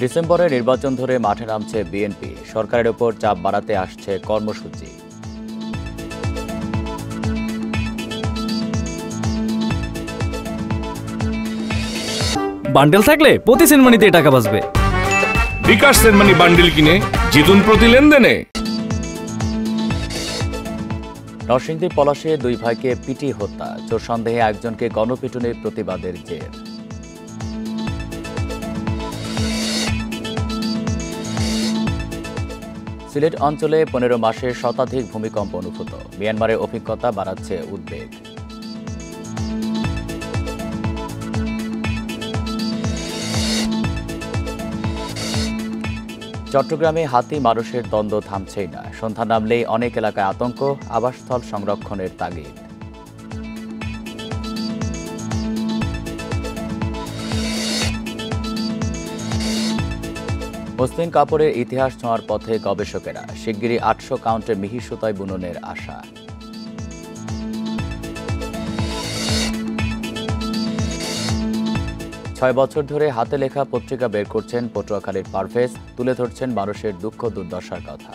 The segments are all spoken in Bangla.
ডিসেম্বরে নির্বাচন ধরে মাঠে নামছে বিএনপি। সরকারের ওপর চাপ বাড়াতে আসছে কর্মসূচি। বান্ডেল থাকলে প্রতি সেনমানিতে টাকা বাঁচবে। বিকাশ সেনমানি বান্ডেল কিনে জিতুন প্রতি লেনদেনে। নরসিংদীর পলাশে দুই ভাইকে পিটিয়ে হত্যা, চোর সন্দেহে একজনকে গণপিটুনির প্রতিবাদের জের। সিলেট অঞ্চলে 15 মাসে শতাধিক ভূমিকম্প অনুভূত, মিয়ানমারের অভিজ্ঞতা বাড়াচ্ছে উদ্বেগ। চট্টগ্রামে হাতি মানুষের দ্বন্দ্ব থামছেই না, সন্ধ্যা নামলেই অনেক এলাকায় আতঙ্ক, আবাসস্থল সংরক্ষণের তাগিদ। 'মসলিন কাপড়ের ইতিহাস ছোঁয়ার পথে গবেষকেরা, শিগগিরই 800 কাউন্টে মিহির সুতায় বুননের আশা। ছয় বছর ধরে হাতে লেখা পত্রিকা বের করছেন পটুয়াখালীর পারভেজ, তুলে ধরছেন মানুষের দুঃখ দুর্দশার কথা।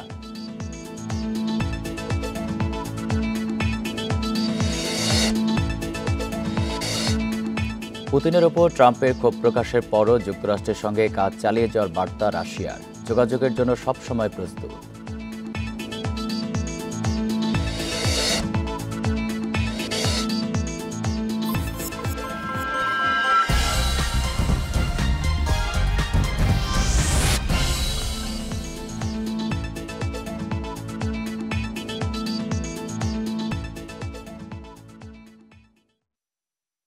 পুতিনের ওপর ট্রাম্পের ক্ষোভ প্রকাশের পরও যুক্তরাষ্ট্রের সঙ্গে কাজ চালিয়ে যাওয়ার বার্তা রাশিয়ার, যোগাযোগের জন্য সবসময় প্রস্তুত।